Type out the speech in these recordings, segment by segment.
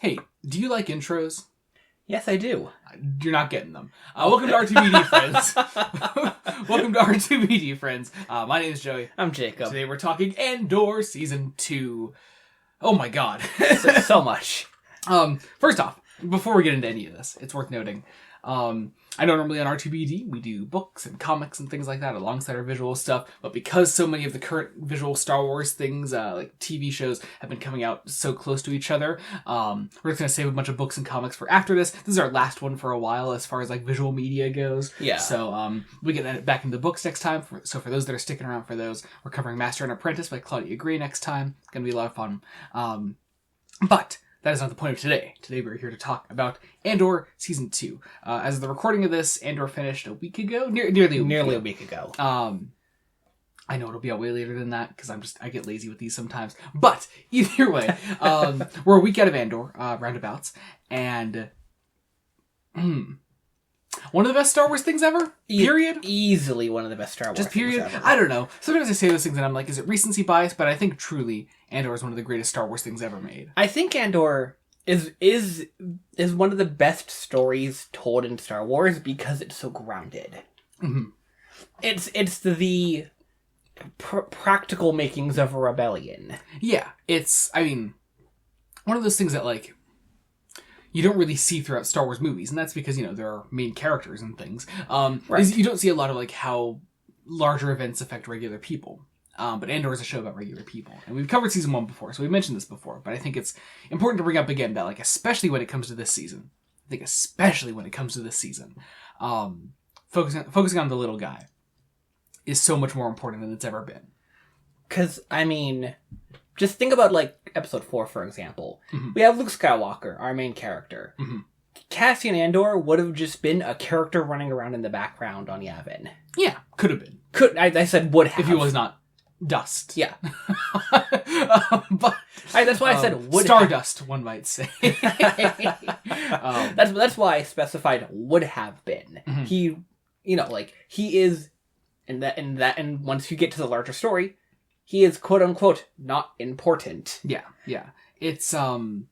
Hey, do you like intros? Yes, I do. You're not getting them. Welcome to R2-BD, friends. Welcome to R2-BD, friends. My name is Joey. I'm Jacob. Today we're talking Andor Season 2. Oh my god. so much. First off, before we get into any of this, it's worth noting, I know normally on R2-BD we do books and comics and things like that alongside our visual stuff, but because so many of the current visual Star Wars things, like TV shows, have been coming out so close to each other, we're just going to save a bunch of books and comics for after this. This is our last one for a while as far as like visual media goes. Yeah. So we get back into the books next time. So for those that are sticking around for those, we're covering Master and Apprentice by Claudia Gray next time. It's going to be a lot of fun. But that is not the point of today. Today we're here to talk about Andor Season 2. As of the recording of this, Andor finished a week ago? Nearly a week ago. I know it'll be out way later than that, because I get lazy with these sometimes. But, either way, we're a week out of Andor, roundabouts, and one of the best Star Wars things ever? Period? Easily one of the best Star Wars Just period? things ever. I don't know. Sometimes I say those things and I'm like, is it recency bias? But I think truly, Andor is one of the greatest Star Wars things ever made. I think Andor is one of the best stories told in Star Wars because it's so grounded. Mm-hmm. It's the practical makings of a rebellion. Yeah, it's, I mean, one of those things that, like, you don't really see throughout Star Wars movies, and that's because, you know, there are main characters and things. Right. You don't see a lot of, like, how larger events affect regular people. But Andor is a show about regular people. And we've covered Season 1 before, so we've mentioned this before, but I think it's important to bring up again that, like, especially when it comes to this season, focusing on the little guy is so much more important than it's ever been. Because, I mean, just think about, like, Episode 4, for example. Mm-hmm. We have Luke Skywalker, our main character. Mm-hmm. Cassian Andor would have just been a character running around in the background on Yavin. Yeah, could have been. I said would have. If he was not dust. Yeah. But that's why I said would Stardust, one might say. That's why I specified would have been. Mm-hmm. He, he is, and once you get to the larger story, he is quote unquote not important. Yeah. It's oh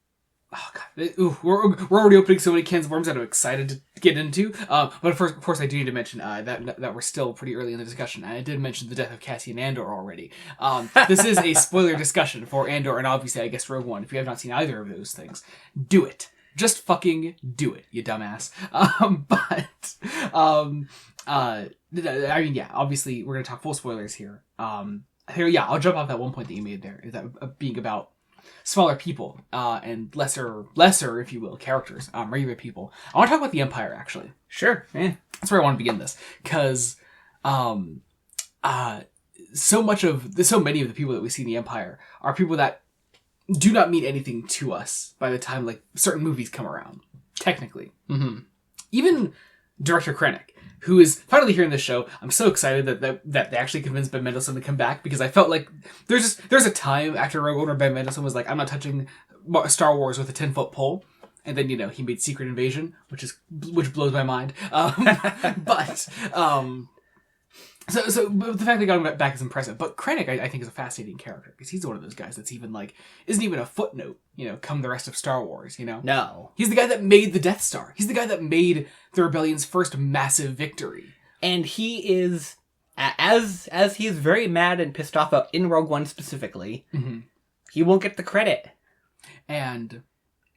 god, we're already opening so many cans of worms that I'm excited to get into. But first, of course, I do need to mention that we're still pretty early in the discussion. I did mention the death of Cassian Andor already. This is a spoiler discussion for Andor, and obviously, I guess Rogue One. If you have not seen either of those things, do it. Just fucking do it, you dumbass. I mean, yeah, obviously, we're gonna talk full spoilers here. I'll jump off that one point that you made there, is that being about smaller people, and lesser, if you will, characters, regular people. I want to talk about the Empire, actually. Sure. Yeah. That's where I want to begin this, because so many of the people that we see in the Empire are people that do not mean anything to us by the time, like, certain movies come around, technically. Mm-hmm. Even Director Krennic, who is finally here in this show. I'm so excited that they actually convinced Ben Mendelsohn to come back, because I felt like there's a time after Rogue One where Ben Mendelsohn was like, I'm not touching Star Wars with a 10-foot pole. And then, he made Secret Invasion, which blows my mind. So the fact they got him back is impressive. But Krennic, I think, is a fascinating character, because he's one of those guys that's even isn't even a footnote, come the rest of Star Wars, No. He's the guy that made the Death Star. He's the guy that made the Rebellion's first massive victory. And he is, as he is very mad and pissed off about in Rogue One specifically, mm-hmm. he won't get the credit. And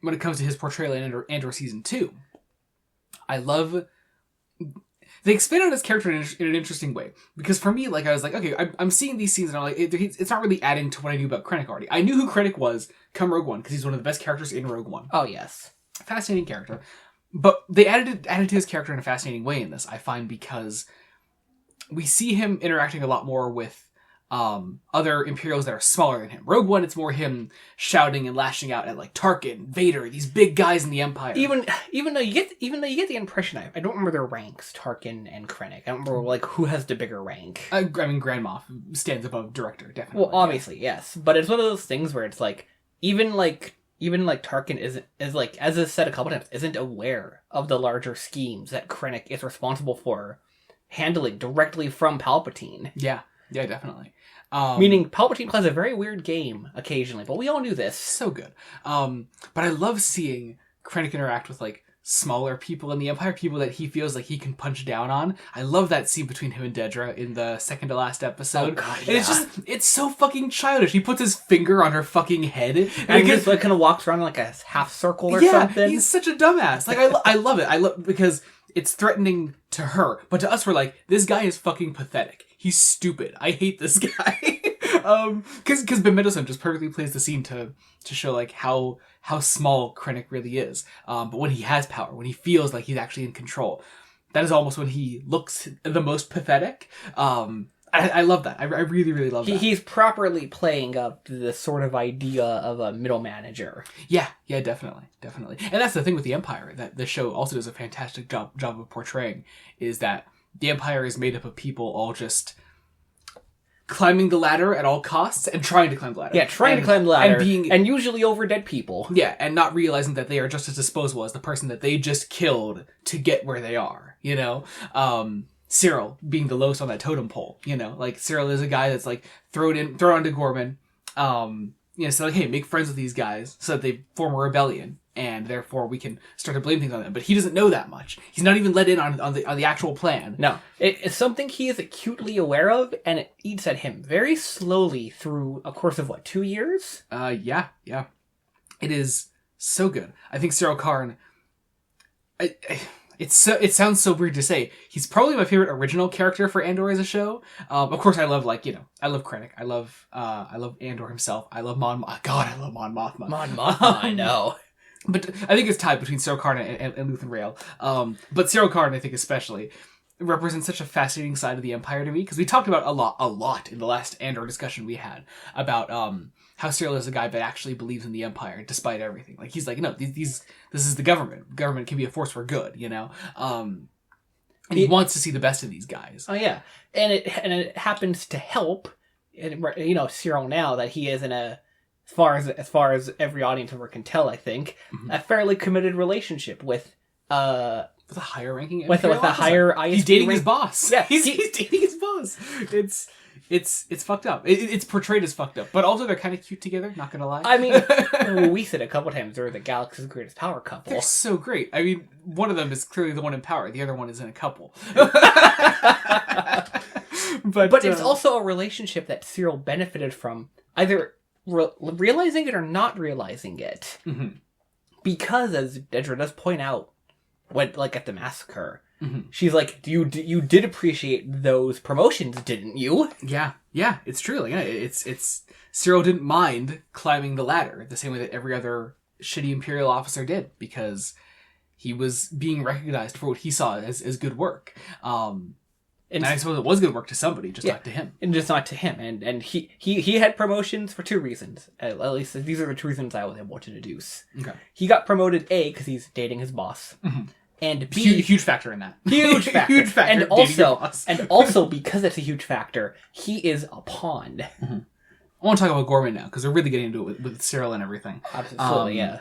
when it comes to his portrayal in Andor Season 2, I love... They expand on his character in an interesting way. Because for me, I was like, okay, I'm seeing these scenes and I'm like, it's not really adding to what I knew about Krennic already. I knew who Krennic was come Rogue One, because he's one of the best characters in Rogue One. Oh, yes. Fascinating character. But they added to his character in a fascinating way in this, I find, because we see him interacting a lot more with other Imperials that are smaller than him. Rogue One, it's more him shouting and lashing out at, like, Tarkin, Vader, these big guys in the Empire. Even though you get the impression, I don't remember their ranks, Tarkin and Krennic. I don't remember who has the bigger rank. I mean, Grand Moff stands above Director, definitely. Well, obviously, yes, but it's one of those things where it's like even Tarkin is as is said a couple times, isn't aware of the larger schemes that Krennic is responsible for handling directly from Palpatine. Yeah. Yeah, definitely. Meaning Palpatine plays a very weird game occasionally, but we all knew this. So good. But I love seeing Krennic interact with like smaller people in the Empire, people that he feels like he can punch down on. I love that scene between him and Dedra in the second to last episode. Oh god, and it's so fucking childish. He puts his finger on her fucking head and just like kind of walks around in like a half circle or something. He's such a dumbass. Like I love it. I love because it's threatening to her, but to us we're like, this guy is fucking pathetic. He's stupid. I hate this guy. Because Ben Mendelsohn just perfectly plays the scene to show like how small Krennic really is. But when he has power, when he feels like he's actually in control, that is almost when he looks the most pathetic. I love that. I really, really love that. He's properly playing up the sort of idea of a middle manager. Yeah, definitely. And that's the thing with the Empire that the show also does a fantastic job of portraying, is that the Empire is made up of people all just climbing the ladder at all costs and trying to climb the ladder. Yeah, trying to climb the ladder. And usually over dead people. Yeah, and not realizing that they are just as disposable as the person that they just killed to get where they are, you know? Cyril being the lowest on that totem pole, you know? Like, Cyril is a guy that's, like, thrown onto Gorman. So, like, hey, make friends with these guys so that they form a rebellion, and therefore we can start to blame things on them. But he doesn't know that much. He's not even let in on the actual plan. No. It's something he is acutely aware of, and it eats at him very slowly through a course of, 2 years? Yeah. It is so good. I think Cyril Karn... It sounds so weird to say. He's probably my favorite original character for Andor as a show. Of course, I love I love Krennic. I love Andor himself. I love Mon. God, I love Mon Mothma. Mon Mothma, I know. But I think it's tied between Cyril Karn and Luthen Rael. But Cyril Karn, I think especially, represents such a fascinating side of the Empire to me, because we talked about a lot in the last Andor discussion we had about how Cyril is a guy that actually believes in the Empire despite everything. Like, he's like, no, this is the government. Government can be a force for good, you know? And he wants to see the best of these guys. Oh, yeah. And it happens to help, Cyril now that he is in a, as far as every audience member can tell, I think, a fairly committed relationship with a higher ranking with a higher ISB. He's dating his boss. Yeah, he's dating his boss. It's fucked up. It's portrayed as fucked up, but also they're kind of cute together. Not gonna lie. I mean, we said a couple times they're the galaxy's greatest power couple. They're so great. I mean, one of them is clearly the one in power. The other one is in a couple. but it's also a relationship that Cyril benefited from, either realizing it or not realizing it, because as Dedra does point out, at the massacre. She's like, you did appreciate those promotions, didn't you? Yeah, it's true. Like, it's Cyril didn't mind climbing the ladder the same way that every other shitty Imperial officer did, because he was being recognized for what he saw as good work. And I suppose it was good work to somebody, just not to him. And just not to him. And he had promotions for 2 reasons. At least these are the 2 reasons I was able to deduce. Okay. He got promoted, A, because he's dating his boss. And B... Huge factor in that. Huge factor. Huge factor. And also, because it's a huge factor, he is a pawn. I want to talk about Gorman now, because we're really getting into it with Cyril and everything. Absolutely, yeah.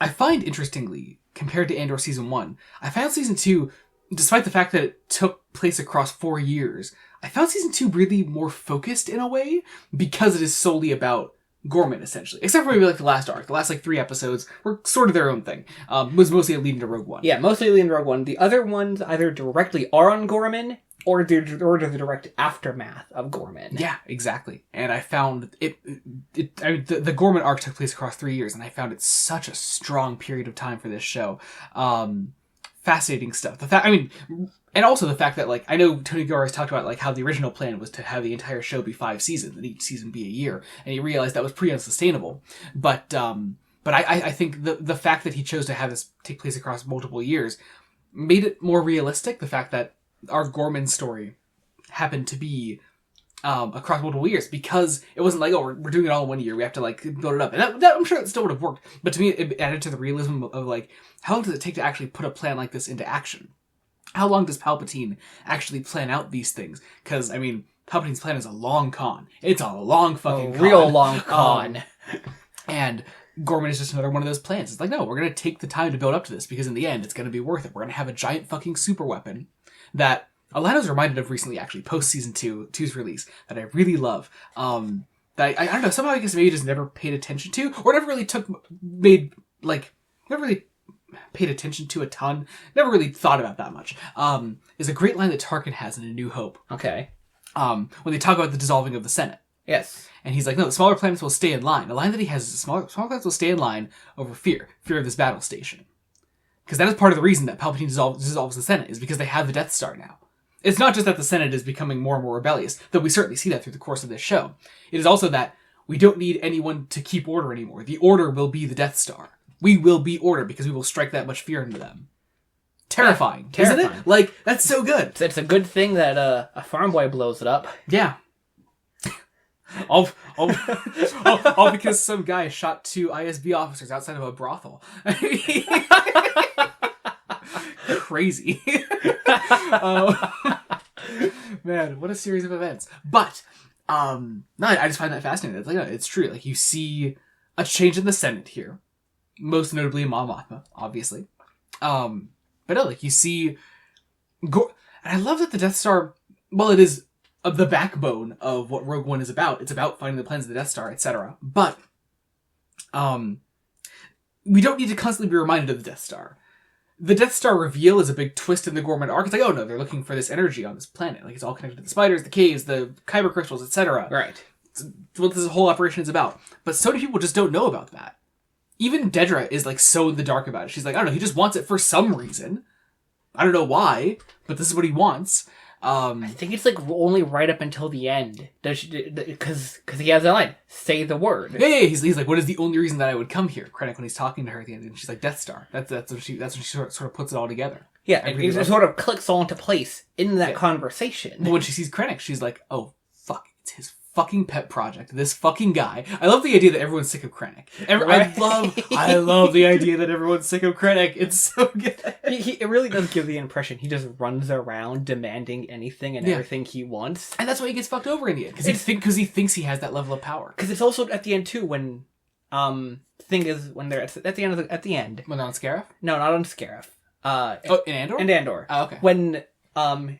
I find, interestingly, compared to Andor Season 1, I found Season 2, despite the fact that it took place across 4 years, I found Season 2 really more focused in a way, because it is solely about Gorman, essentially. Except for maybe the last arc. The last 3 episodes were sort of their own thing. Was mostly leading to Rogue One. Yeah, mostly leading to Rogue One. The other ones either directly are on Gorman, or they're the direct aftermath of Gorman. Yeah, exactly. And I found the Gorman arc took place across 3 years, and I found it such a strong period of time for this show. Fascinating stuff. And also the fact that, I know Tony Gilroy has talked about, how the original plan was to have the entire show be 5 seasons, and each season be a year, and he realized that was pretty unsustainable. But I think the fact that he chose to have this take place across multiple years made it more realistic, the fact that our Gorman story happened to be across multiple years, because it wasn't we're doing it all in 1 year, we have to build it up. And that I'm sure it still would have worked, but to me it added to the realism of how long does it take to actually put a plan like this into action? How long does Palpatine actually plan out these things? Because, Palpatine's plan is a long con. It's a long fucking con. Real long con. And Gorman is just another one of those plans. It's no, we're going to take the time to build up to this, because in the end, it's going to be worth it. We're going to have a giant fucking super weapon that a line I was reminded of recently, actually, post season 2's release, that I really love. That I don't know, somehow I guess maybe just never paid attention to, or never really never really paid attention to a ton, never really thought about that much, is a great line that Tarkin has in A New Hope. Okay. When they talk about the dissolving of the Senate. Yes. And he's like, no, the smaller planets will stay in line. The line that he has is smaller planets will stay in line over fear of this battle station. Because that is part of the reason that Palpatine dissolves the Senate, is because they have the Death Star now. It's not just that the Senate is becoming more and more rebellious, though we certainly see that through the course of this show. It is also that we don't need anyone to keep order anymore. The Order will be the Death Star. We will be Order because we will strike that much fear into them. Terrifying, isn't it? Like, that's so good. It's a good thing that a farm boy blows it up. Yeah. all because some guy shot 2 ISB officers outside of a brothel. Crazy. Man, what a series of events. But, no, I just find that fascinating. It's, like, it's true. Like, you see a change in the Senate here. Most notably Mon Mothma, obviously. But no, like, you see... and I love that the Death Star, well, it is the backbone of what Rogue One is about. It's about finding the plans of the Death Star, etc. But, we don't need to constantly be reminded of the Death Star. The Death Star reveal is a big twist in the Gorman arc. It's like, oh no, they're looking for this energy on this planet. Like, it's all connected to the spiders, the caves, the kyber crystals, etc. Right. It's what this whole operation is about. But so many people just don't know about that. Even Dedra is, like, so in the dark about it. She's like, I don't know, he just wants it for some reason. I don't know why, but this is what he wants. I think it's, like, only right up until the end. Because he has that line, say the word. Yeah, he's like, what is the only reason that I would come here? Krennic, when he's talking to her at the end, and she's like, Death Star. That's when she sort of puts it all together. Yeah, it sort of clicks all into place in that conversation. But when she sees Krennic, she's like, oh, fuck, it's his fucking pet project. This fucking guy. I love the idea that everyone's sick of Krennic. I love the idea that everyone's sick of Krennic. It's so good. It really does give the impression he just runs around demanding anything and everything he wants. And that's why he gets fucked over in the end. Because he thinks he has that level of power. Because it's also at the end too when thing is when they're at the end. When they're on Scarif? No, not on Scarif. In Andor? In Andor. Oh, okay. When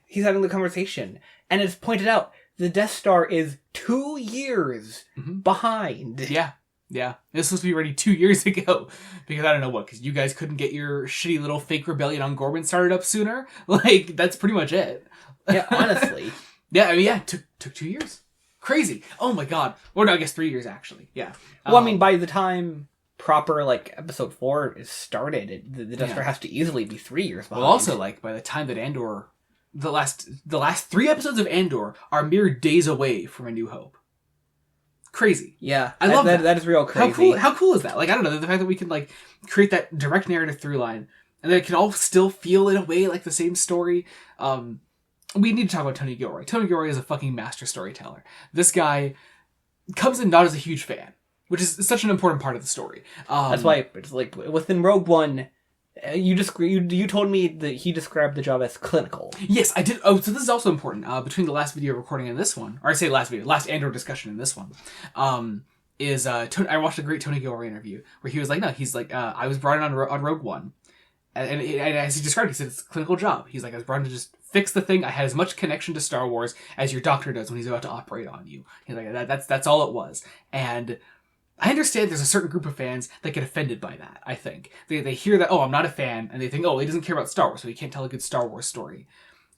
he's having the conversation and it's pointed out the Death Star is 2 years behind. Yeah. It was supposed to be ready 2 years ago. Because I don't know what, because you guys couldn't get your shitty little fake rebellion on Gorman started up sooner? Like, that's pretty much it. Yeah, honestly. It took 2 years. Crazy. Oh my god. Or no, I guess 3 years, actually. Yeah. Well, I mean, by the time proper, like, episode 4 is started, the Death Star has to easily be 3 years behind. Well, also, like, by the time that Andor... The last 3 episodes of Andor are mere days away from A New Hope. Crazy. Yeah. I love that. That is real crazy. How cool is that? Like, I don't know, the fact that we can, like, create that direct narrative through line, and that it can all still feel, in a way, like the same story. We need to talk about Tony Gilroy. Tony Gilroy is a fucking master storyteller. This guy comes in not as a huge fan, which is such an important part of the story. That's why, it's like, within Rogue One... You told me that he described the job as clinical. Yes, I did. Oh, so this is also important. Between the last video recording and this one, or I say last Andor discussion and this one, I watched a great Tony Gilroy interview where he was like, I was brought in on Rogue One, and as he described, he said it's a clinical job. He's like, I was brought in to just fix the thing. I had as much connection to Star Wars as your doctor does when he's about to operate on you. He's like, that's all it was. And I understand there's a certain group of fans that get offended by that, I think. They hear that, oh, I'm not a fan, and they think, oh, he doesn't care about Star Wars, so he can't tell a good Star Wars story.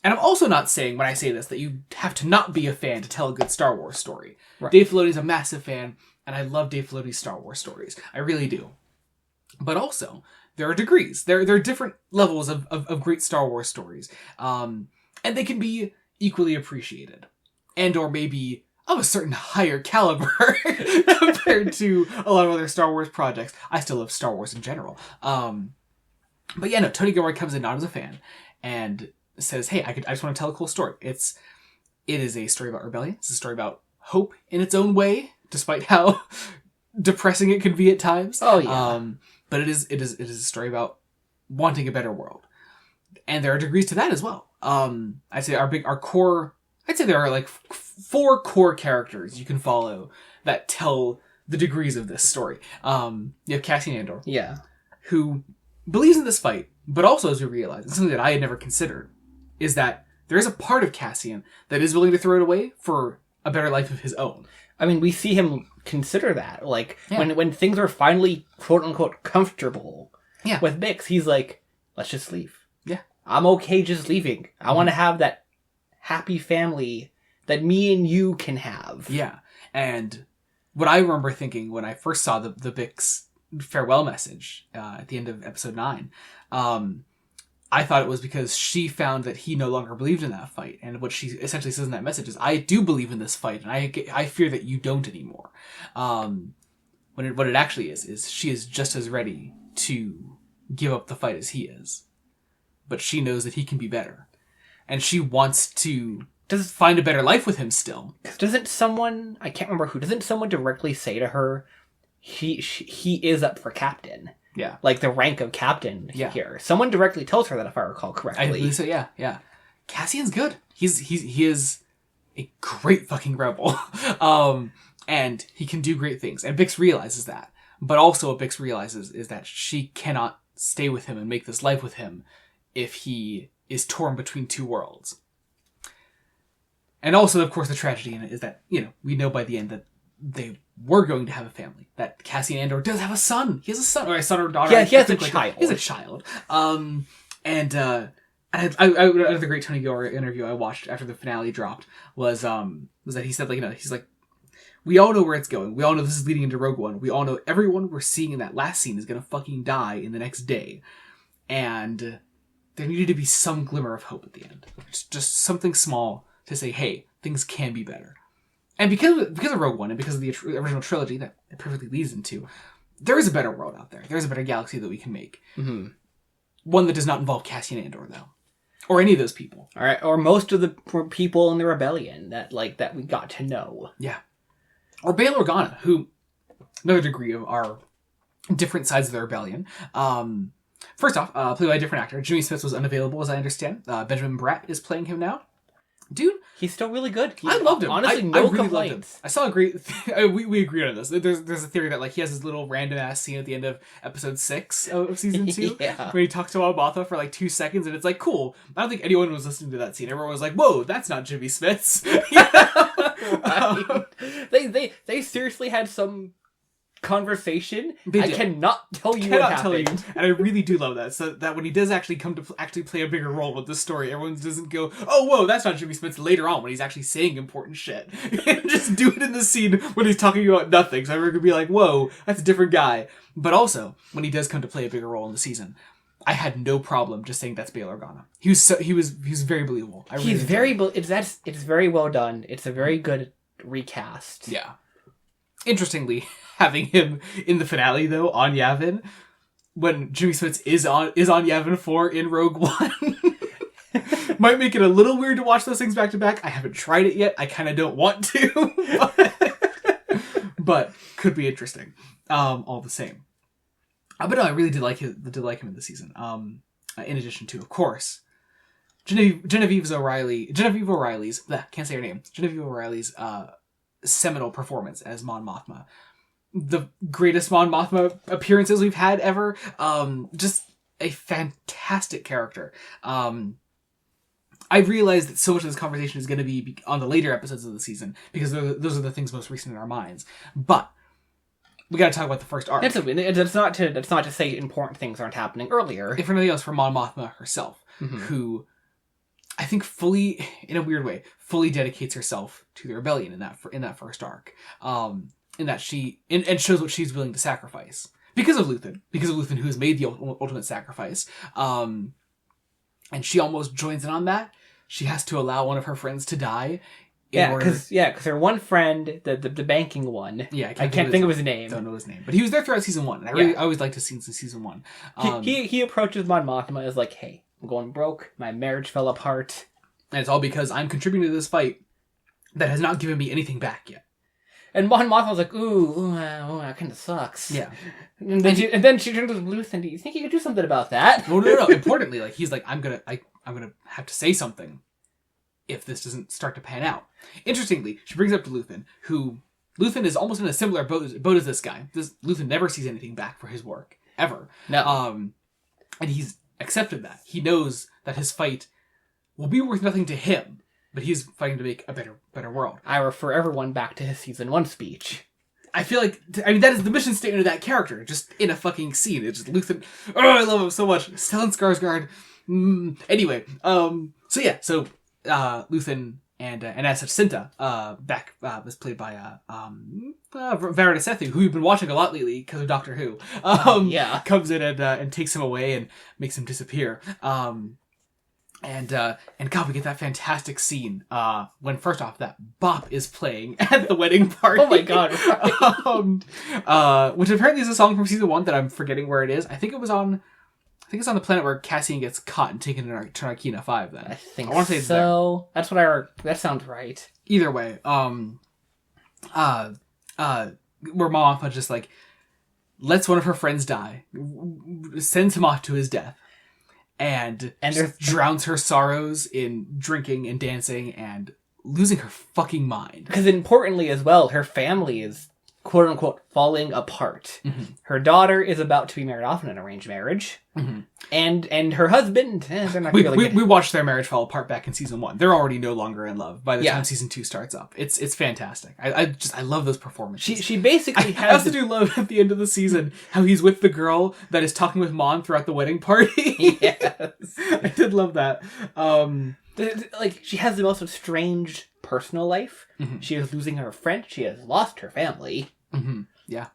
And I'm also not saying, when I say this, that you have to not be a fan to tell a good Star Wars story. Right. Dave Filoni's a massive fan, and I love Dave Filoni's Star Wars stories. I really do. But also, there are degrees. There are different levels of great Star Wars stories. And they can be equally appreciated. And/or maybe of a certain higher caliber compared to a lot of other Star Wars projects. I still love Star Wars in general. But yeah, no, Tony Gilroy comes in not as a fan and says, hey, I just want to tell a cool story. It is a story about rebellion. It's a story about hope in its own way, despite how depressing it can be at times. Oh yeah. But it is a story about wanting a better world. And there are degrees to that as well. I'd say there are like 4 core characters you can follow that tell the degrees of this story. You have Cassian Andor. Yeah. Who believes in this fight, but also, as we realize, and something that I had never considered, is that there is a part of Cassian that is willing to throw it away for a better life of his own. I mean, we see him consider that. Like, when things are finally, quote-unquote, comfortable with Bix, he's like, let's just leave. Yeah. I'm okay just leaving. I want to have that happy family that me and you can have. Yeah. And what I remember thinking when I first saw the Bix farewell message at the end of episode 9, I thought it was because she found that he no longer believed in that fight. And what she essentially says in that message is, I do believe in this fight, and I fear that you don't anymore. What it actually is she is just as ready to give up the fight as he is. But she knows that he can be better. And she wants to find a better life with him still. Doesn't someone, I can't remember who, doesn't someone directly say to her, he is up for captain? Yeah. Like the rank of captain here. Someone directly tells her that, if I recall correctly. I believe so, yeah. Cassian's good. He is a great fucking rebel. And he can do great things. And Bix realizes that. But also what Bix realizes is that she cannot stay with him and make this life with him if he is torn between two worlds. And also, of course, the tragedy in it is that, we know by the end that they were going to have a family. That Cassian Andor does have a son. He has a son, or a son or daughter. Yeah, he has a child. He has a child. Another great Tony Gilroy interview I watched after the finale dropped was that he said, he's like, we all know where it's going. We all know this is leading into Rogue One. We all know everyone we're seeing in that last scene is going to fucking die in the next day. And there needed to be some glimmer of hope at the end. Just something small to say, hey, things can be better. And because of Rogue One and because of the original trilogy that it perfectly leads into, there is a better world out there. There is a better galaxy that we can make. Mm-hmm. One that does not involve Cassian Andor, though. Or any of those people. All right, or most of the people in the rebellion that we got to know. Yeah. Or Bail Organa, who, another degree of our different sides of the rebellion. First off, played by a different actor. Jimmy Smits was unavailable, as I understand. Benjamin Bratt is playing him now. Dude, he's still really good. I loved him. Honestly, I no really complaints. I saw a great... we agreed on this. There's a theory that he has this little random-ass scene at the end of episode 6 of season 2 where he talks to Mon Mothma for 2 seconds, and it's cool. I don't think anyone was listening to that scene. Everyone was like, whoa, that's not Jimmy Smits. Right. They seriously had some conversation. I cannot tell you what happened. And I really do love that. So that when he does actually come to actually play a bigger role with this story, everyone doesn't go, oh, whoa, that's not Jimmy Smits later on when he's actually saying important shit. Just do it in the scene when he's talking about nothing. So everyone could be like, whoa, that's a different guy. But also, when he does come to play a bigger role in the season, I had no problem just saying that's Bail Organa. He was very believable. He's very it's very well done. It's a very good recast. Yeah. Interestingly, having him in the finale though on Yavin, when Jimmy Smits is on Yavin 4 in Rogue One, might make it a little weird to watch those things back to back. I haven't tried it yet. I kind of don't want to, but could be interesting. All the same. But no, I really did like him in the season. In addition to, of course, Genevieve O'Reilly's can't say her name. Genevieve O'Reilly's seminal performance as Mon Mothma. The greatest Mon Mothma appearances we've had ever. Just a fantastic character. I realized that so much of this conversation is going to be on the later episodes of the season because those are the things most recent in our minds. But we got to talk about the first arc. That's not to say important things aren't happening earlier. If for nothing else, for Mon Mothma herself, who I think fully, in a weird way, fully dedicates herself to the rebellion in that first arc. In that she and shows what she's willing to sacrifice because of Luthen, who has made the ultimate sacrifice. And she almost joins in on that. She has to allow one of her friends to die. Because her one friend, the banking one. Yeah, I can't think of his name. Don't know his name, but he was there throughout season 1. And I always liked his scenes in season 1. He approaches Mon Mothma as like, "Hey, I'm going broke. My marriage fell apart, and it's all because I'm contributing to this fight that has not given me anything back yet." And Mon Mothma's like, "Ooh, that kind of sucks." Yeah. And then she turns to Luthen. Do you think you could do something about that? No. Importantly, he's like, I'm gonna have to say something if this doesn't start to pan out. Interestingly, she brings up to Luthen, who Luthen is almost in a similar boat as this guy. Luthen never sees anything back for his work ever. No. And he's accepted that. He knows that his fight will be worth nothing to him, but he's fighting to make a better world. I refer everyone back to his season 1 speech. I feel like, that is the mission statement of that character, just in a fucking scene. It's just Luthen. Oh, I love him so much. Stellan Skarsgård. Anyway, so Luthen and as such, Cinta, was played by Varada Sethu, who we've been watching a lot lately because of Doctor Who. Comes in and takes him away and makes him disappear. And God, we get that fantastic scene when, first off, that bop is playing at the wedding party. Oh my god! Which apparently is a song from season 1 that I'm forgetting where it is. I think it's on the planet where Cassian gets caught and taken to Narkina 5. Then I want to say so. That's what I heard. That sounds right. Either way, where Mom Mothma just like lets one of her friends die, sends him off to his death. And just drowns her sorrows in drinking and dancing and losing her fucking mind. Because importantly as well, her family is quote-unquote falling apart. Mm-hmm. Her daughter is about to be married off in an arranged marriage. Mm-hmm. And her husband, they're not really we watched their marriage fall apart back in season 1. They're already no longer in love by the time season 2 starts up. It's fantastic. I love those performances. She basically has... I also do love at the end of the season how he's with the girl that is talking with Mon throughout the wedding party. Yes. I did love that. Like, she has the most estranged personal life. Mm-hmm. She is losing her friend. She has lost her family. Mm-hmm. Yeah.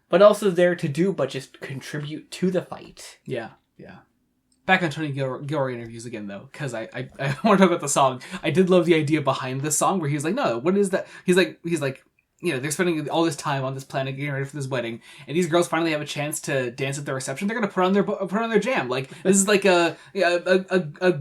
But also there to do but just contribute to the fight. Yeah. Back on Tony Gilroy interviews again, though, because I want to talk about the song. I did love the idea behind this song, where he was like, no, what is that? He's like, they're spending all this time on this planet getting ready for this wedding, and these girls finally have a chance to dance at the reception. They're gonna put on their jam. Like, this is like a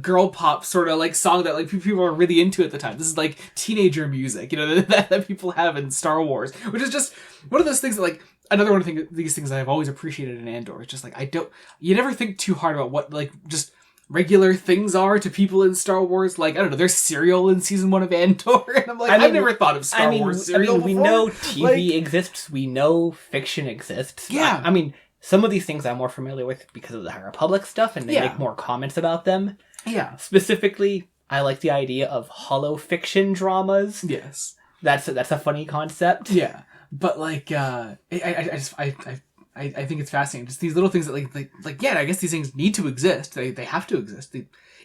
girl pop sort of like song that like people are really into at the time. This is like teenager music, that people have in Star Wars, which is just one of those things that like. Another one of these things that I've always appreciated in Andor is just like you never think too hard about what like just regular things are to people in Star Wars. Like, I don't know, there's cereal in season 1 of Andor, and I'm like, I've never thought of Star Wars cereal before. We know TV exists, we know fiction exists. Yeah. I mean, some of these things I'm more familiar with because of the High Republic stuff, and they make more comments about them. Yeah. Specifically, I like the idea of hollow fiction dramas. Yes. That's a funny concept. Yeah. But like, I think it's fascinating. Just these little things that like, I guess these things need to exist. They have to exist.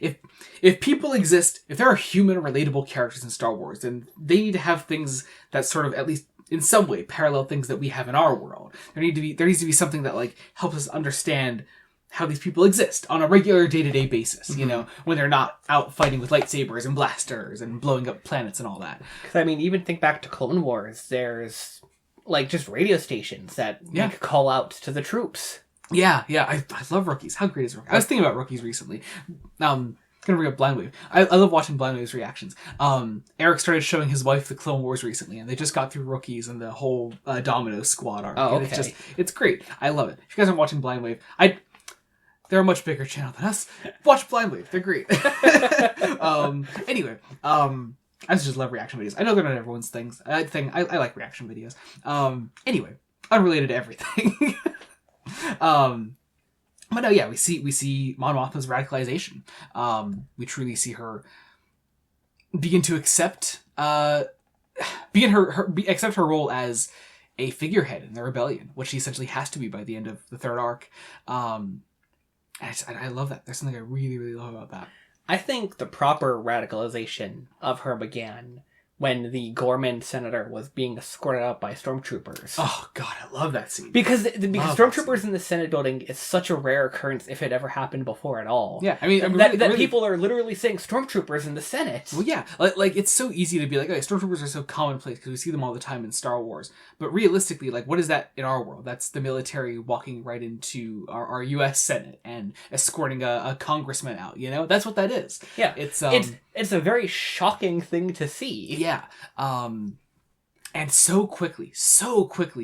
If people exist, if there are human relatable characters in Star Wars, then they need to have things that sort of at least in some way parallel things that we have in our world. There needs to be something that like helps us understand how these people exist on a regular day-to-day basis, when they're not out fighting with lightsabers and blasters and blowing up planets and all that. Because, I mean, even think back to Clone Wars. There's like just radio stations that make call outs to the troops. Yeah. I love Rookies. How great is Rookies? I was thinking about Rookies recently. Gonna bring up Blind Wave. I love watching Blind Wave's reactions. Eric started showing his wife the Clone Wars recently, and they just got through Rookies and the whole Domino Squad arc. Oh, okay. And it's great. I love it. If you guys aren't watching Blind Wave, they're a much bigger channel than us. Watch Blind Wave. They're great. Anyway, I just love reaction videos. I know they're not everyone's things. I like reaction videos. Anyway, unrelated to everything. But no, yeah, we see Mon Mothma's radicalization. We truly see her begin to accept accept her role as a figurehead in the rebellion, which she essentially has to be by the end of the third arc. I love that. There's something I really, really love about that. I think the proper radicalization of her began when the Gorman senator was being escorted out by stormtroopers. Oh god, I love that scene. Because stormtroopers in the Senate building is such a rare occurrence if it ever happened before at all. Yeah, I mean that people are literally saying stormtroopers in the Senate. Well, yeah, like it's so easy to be like, okay, stormtroopers are so commonplace because we see them all the time in Star Wars. But realistically, like, what is that in our world? That's the military walking right into our U.S. Senate and escorting a congressman out. That's what that is. Yeah, it's a very shocking thing to see. Yeah. And so quickly,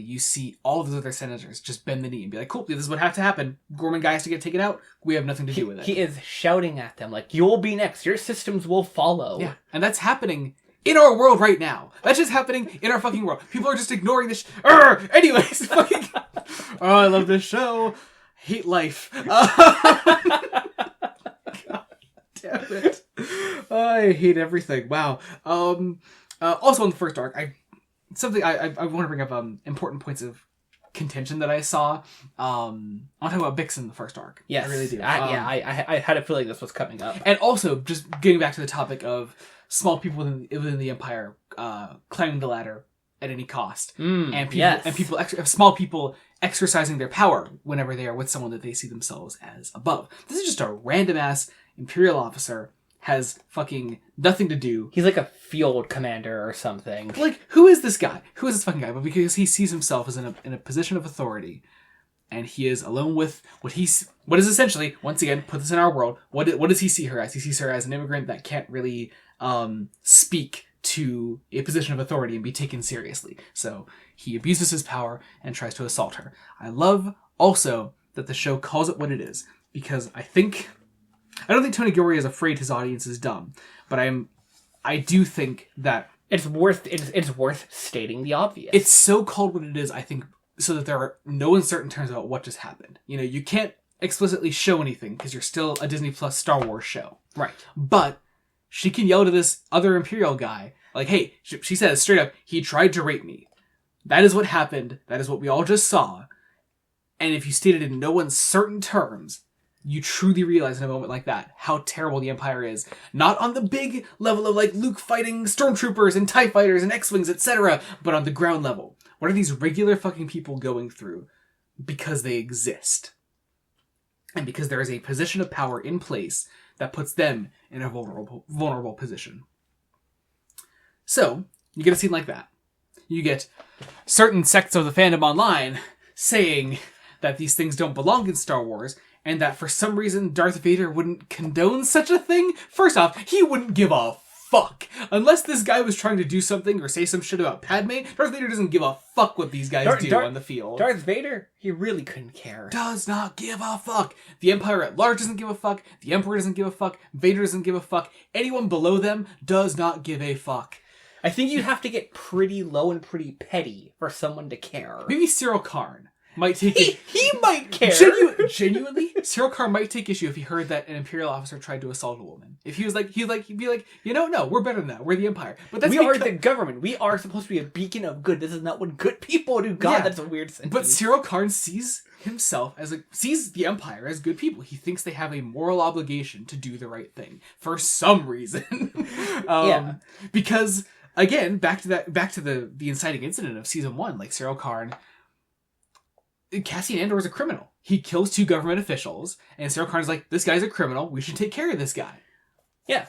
you see all those other senators just bend the knee and be like, cool, this is what has to happen. Gorman guy has to get taken out. We have nothing to do with it. He is shouting at them like, you'll be next. Your systems will follow. Yeah. And that's happening in our world right now. That's just happening in our fucking world. People are just ignoring this. Anyways, fucking... Oh, I love this show. Hate life. God damn it. I hate everything. Wow. Also on the first arc, I want to bring up important points of contention that I saw. I want to talk about Bix in the first arc. Yes, I really do. I had a feeling this was coming up. And also, just getting back to the topic of small people within the Empire climbing the ladder at any cost, and small people exercising their power whenever they are with someone that they see themselves as above. This is just a random ass Imperial officer, has fucking nothing to do. He's like a field commander or something. Like, who is this guy? Who is this fucking guy? But because he sees himself as in a position of authority, and he is alone with what is essentially, once again, put this in our world, what does he see her as? He sees her as an immigrant that can't really speak to a position of authority and be taken seriously. So he abuses his power and tries to assault her. I love also that the show calls it what it is, because I don't think Tony Gilroy is afraid his audience is dumb, but I do think that it's worth stating the obvious. It's so called what it is, I think, so that there are no uncertain terms about what just happened. You know, you can't explicitly show anything because you're still a Disney Plus Star Wars show. Right. But she can yell to this other Imperial guy, like, hey, she says straight up, he tried to rape me. That is what happened. That is what we all just saw. And if you state it in no uncertain terms, you truly realize in a moment like that how terrible the Empire is. Not on the big level of like Luke fighting stormtroopers and TIE fighters and X-Wings, etc., but on the ground level. What are these regular fucking people going through? Because they exist. And because there is a position of power in place that puts them in a vulnerable position. So, you get a scene like that. You get certain sects of the fandom online saying that these things don't belong in Star Wars, and that for some reason Darth Vader wouldn't condone such a thing. First off, he wouldn't give a fuck. Unless this guy was trying to do something or say some shit about Padme, Darth Vader doesn't give a fuck what these guys do on the field. Darth Vader, he really couldn't care. Does not give a fuck. The Empire at large doesn't give a fuck. The Emperor doesn't give a fuck. Vader doesn't give a fuck. Anyone below them does not give a fuck. I think you'd have to get pretty low and pretty petty for someone to care. Maybe Cyril Karn might take he might care. Genuinely, Cyril Karn might take issue if he heard that an Imperial officer tried to assault a woman. If he was like, he'd be like, no, we're better than that. We're the Empire. But we are the government. We are supposed to be a beacon of good. This is not what good people do. God, that's a weird sentence. But Cyril Karn sees himself sees the Empire as good people. He thinks they have a moral obligation to do the right thing for some reason. Because again, back to the inciting incident of season 1, like Cyril Karn. Cassian Andor is a criminal. He kills 2 government officials, and Cyril Karn's like, this guy's a criminal, we should take care of this guy. Yeah,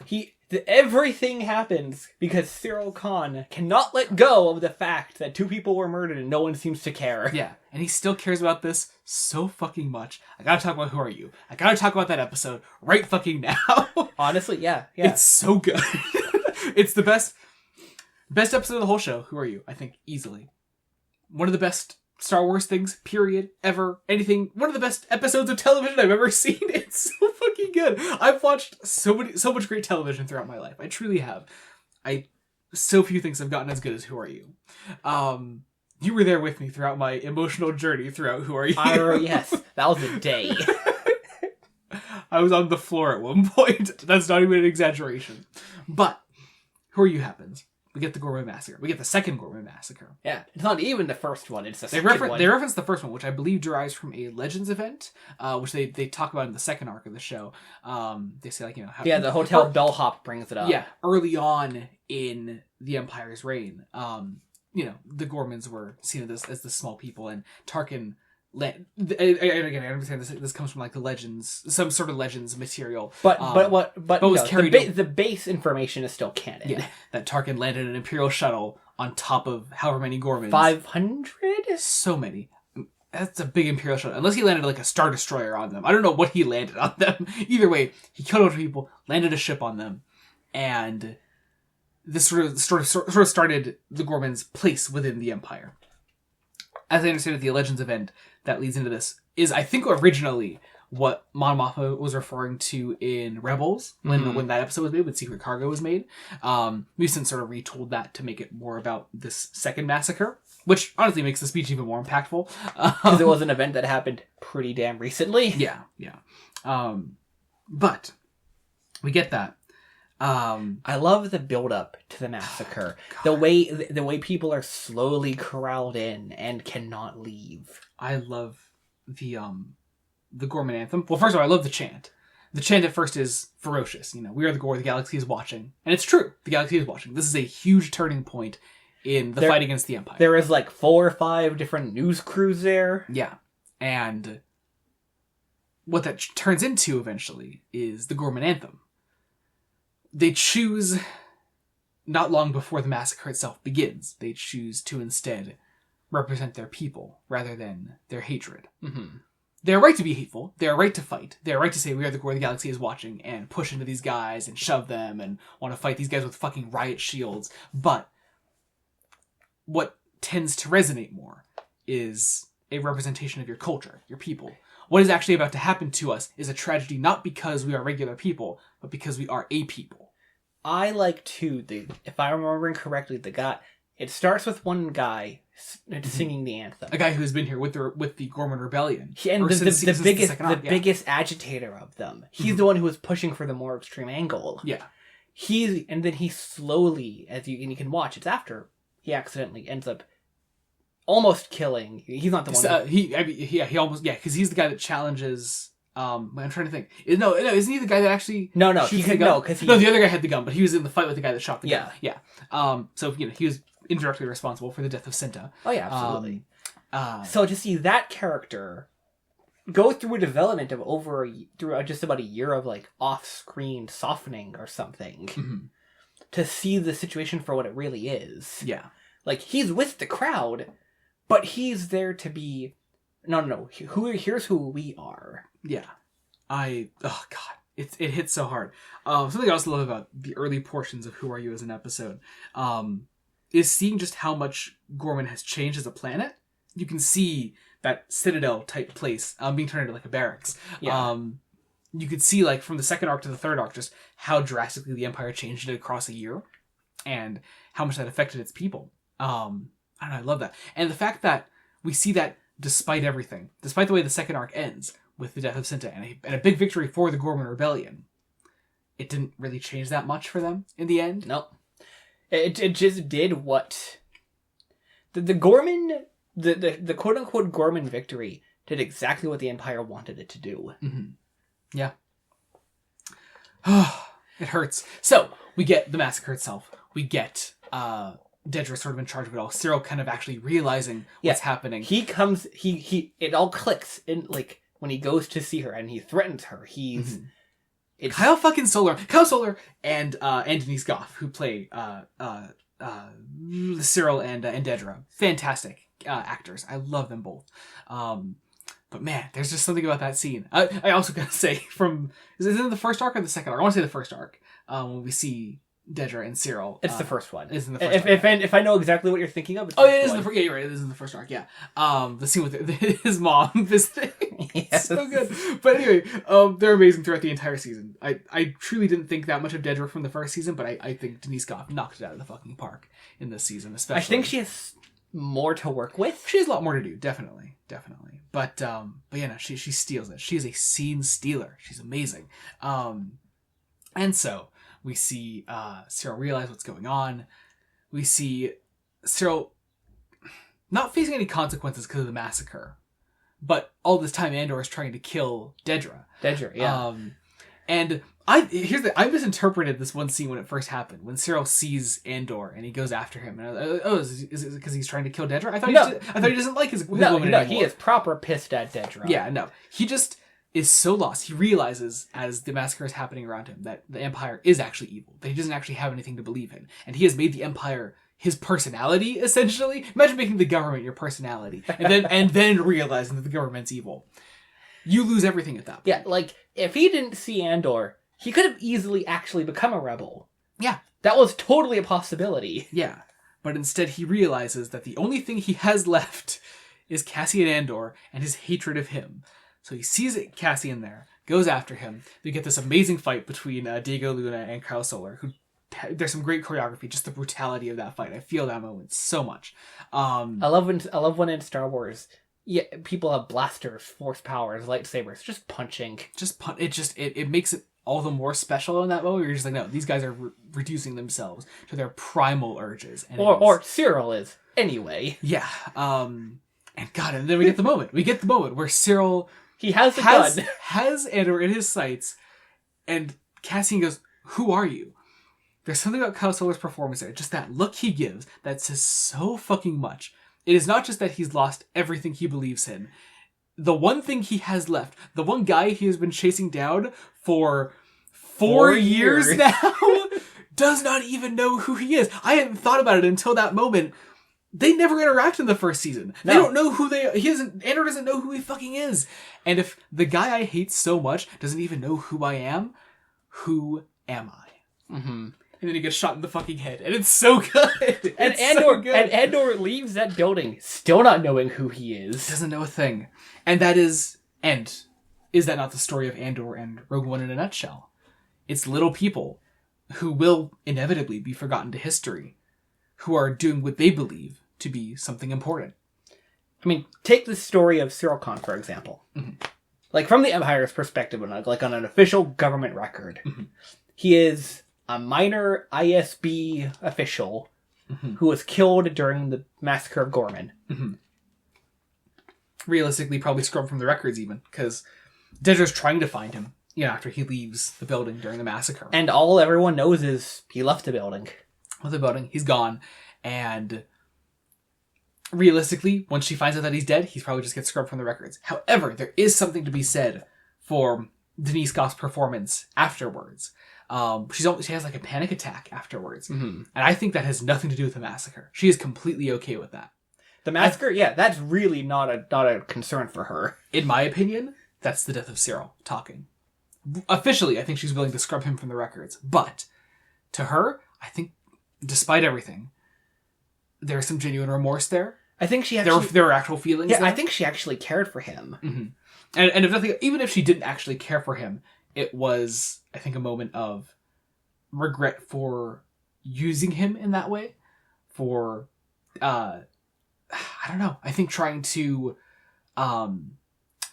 everything happens because Cyril Karn cannot let go of the fact that 2 people were murdered and no one seems to care. Yeah, and he still cares about this so fucking much. I gotta talk about Who Are You? I gotta talk about that episode right fucking now. Honestly, yeah. It's so good. It's the best episode of the whole show, Who Are You? I think, easily. One of the best Star Wars things, period, ever, anything. One of the best episodes of television I've ever seen. It's so fucking good. I've watched so much great television throughout my life. I truly have. So few things have gotten as good as Who Are You? You were there with me throughout my emotional journey throughout Who Are You? Yes, that was a day. I was on the floor at one point. That's not even an exaggeration. But Who Are You happens. We get the Gourmet Massacre. We get the second Gourmet Massacre. Yeah, it's not even the first one. It's the second one. They reference the first one, which I believe derives from a Legends event, which they talk about in the second arc of the show. They say, like, the Hotel Bellhop brings it up. Yeah, early on in the Empire's reign, the Gormans were seen as the small people, and Tarkin. Again, I understand this comes from like the Legends, some sort of Legends material. But was carried the base information is still canon. Yeah, that Tarkin landed an Imperial shuttle on top of however many Gormans. 500? So many. That's a big Imperial shuttle. Unless he landed like a Star Destroyer on them. I don't know what he landed on them. Either way, he killed a bunch of people, landed a ship on them, and this sort of started the Gormans' place within the Empire. As I understand it, the Legends event that leads into this is, I think, originally what Mon Mothma was referring to in Rebels when that episode was made, when Secret Cargo was made. We've since sort of retooled that to make it more about this second massacre, which honestly makes the speech even more impactful. Because it was an event that happened pretty damn recently. Yeah. But we get that. I love the build up to the massacre. The way people are slowly corralled in and cannot leave. I love the Gorman anthem. Well, first of all, I love the chant. The chant at first is ferocious. We are the Gore, the galaxy is watching. And it's true. The galaxy is watching. This is a huge turning point in the fight against the Empire. There is 4 or 5 different news crews there. Yeah. And what that turns into eventually is the Gorman anthem. They choose, not long before the massacre itself begins, they choose to instead represent their people rather than their hatred. Mm-hmm. They are right to be hateful. They are right to fight. They are right to say we are the Gore, the galaxy is watching, and push into these guys and shove them and want to fight these guys with fucking riot shields. But what tends to resonate more is a representation of your culture, your people. What is actually about to happen to us is a tragedy not because we are regular people, but because we are a people. I like too, if I'm remembering correctly, it starts with one guy singing the anthem. A guy who has been here with the Gorman Rebellion. And the biggest agitator of them. He's the one who was pushing for the more extreme angle. Yeah. And then he slowly, and you can watch, it's after he accidentally ends up almost killing. He's not the one. He almost, because he's the guy that challenges. I'm trying to think. No, isn't he the guy that actually? No, shoots the gun? No, the other guy had the gun, but he was in the fight with the guy that shot the gun. Yeah. So he was indirectly responsible for the death of Cinta. Oh yeah, absolutely. So to see that character go through a development of through just about a year of off-screen softening or something, mm-hmm. to see the situation for what it really is. Yeah. He's with the crowd, but he's there to be... No. Here's who we are. Yeah. Oh, God. It hits so hard. Something I also love about the early portions of Who Are You as an episode is seeing just how much Gorman has changed as a planet. You can see that Citadel-type place being turned into a barracks. Yeah. You could see, from the second arc to the third arc, just how drastically the Empire changed it across a year and how much that affected its people. I don't know, I love that. And the fact that we see that despite everything, despite the way the second arc ends with the death of Cinta and a big victory for the Gorman Rebellion, it didn't really change that much for them in the end. No. It just did what... The Gorman... The quote-unquote Gorman victory did exactly what the Empire wanted it to do. Mm-hmm. Yeah. It hurts. So, we get the massacre itself. We get Dedra sort of in charge of it all. Cyril kind of actually realizing what's happening. He comes... It all clicks in, when he goes to see her and he threatens her. He's... Mm-hmm. Kyle Solar and Denise Goff, who play Cyril and Dedra. Fantastic actors. I love them both. But man, there's just something about that scene. I also gotta say, is it in the first arc or the second arc? I want to say the first arc. When we see Dedra and Cyril. It's the first one. It's in the first arc. If I know exactly what you're thinking of, it is in the first. Yeah, you're right. It is in the first arc. Yeah. The scene with his mom visiting. Yes. So good. But anyway, they're amazing throughout the entire season. I truly didn't think that much of Dedra from the first season, but I think Denise Goff knocked it out of the fucking park in this season, especially. I think she has more to work with. She has a lot more to do, definitely. But yeah, no, she steals it. She is a scene stealer. She's amazing. And so we see Cyril realize what's going on. We see Cyril not facing any consequences because of the massacre, but all this time Andor is trying to kill Dedra. Yeah. And I misinterpreted this one scene when it first happened, when Cyril sees Andor and he goes after him. And I was like, is it because he's trying to kill Dedra? I thought he doesn't like his woman anymore. No, he is proper pissed at Dedra. Yeah, no. He just is so lost. He realizes as the massacre is happening around him that the Empire is actually evil, that he doesn't actually have anything to believe in. And he has made the Empire his personality, essentially. Imagine making the government your personality and then realizing that the government's evil. You lose everything at that point. Yeah, if he didn't see Andor, he could have easily actually become a rebel. Yeah. That was totally a possibility. Yeah. But instead he realizes that the only thing he has left is Cassian Andor and his hatred of him. So he sees Cassian there, goes after him. They get this amazing fight between Diego Luna and Kyle Solar, there's some great choreography, just the brutality of that fight. I feel that moment so much. I love when in Star Wars, people have blasters, force powers, lightsabers, just punching. It makes it all the more special in that moment. You're just like, no, these guys are reducing themselves to their primal urges. And or Cyril is. Anyway. Yeah. And God, and then we get the moment. We get the moment where Cyril... He has the gun. Has Andor in his sights, and Cassian goes, "Who are you?" There's something about Kyle Solar's performance there. Just that look he gives that says so fucking much. It is not just that he's lost everything he believes in. The one thing he has left, the one guy he has been chasing down for 4 years now, does not even know who he is. I hadn't thought about it until that moment. They never interact in the first season. No. They don't know who Andor doesn't know who he fucking is. And if the guy I hate so much doesn't even know who I am, who am I? Mm-hmm. And then he gets shot in the fucking head. And it's so good. And Andor leaves that building still not knowing who he is. Doesn't know a thing. And is that not the story of Andor and Rogue One in a nutshell? It's little people who will inevitably be forgotten to history, who are doing what they believe to be something important. I mean, take the story of Cyril Khan, for example. Mm-hmm. Like, from the Empire's perspective, like on an official government record, mm-hmm. he is a minor ISB official mm-hmm. who was killed during the massacre of Gorman. Mm-hmm. Realistically, probably scrubbed from the records even, because Dedra's trying to find him, after he leaves the building during the massacre. And all everyone knows is he left the building. He's gone, and realistically, once she finds out that he's dead, he's probably just gets scrubbed from the records. However, there is something to be said for Denise Goff's performance afterwards. She has like a panic attack afterwards, mm-hmm. and I think that has nothing to do with the massacre. She is completely okay with that. The massacre, that's really not a concern for her. In my opinion, that's the death of Cyril talking. Officially, I think she's willing to scrub him from the records, but to her, I think, despite everything, there's some genuine remorse there. I think she actually... There are actual feelings there. I think she actually cared for him. Mm-hmm. And if nothing, even if she didn't actually care for him, it was, I think, a moment of regret for using him in that way. For, I don't know. I think trying to...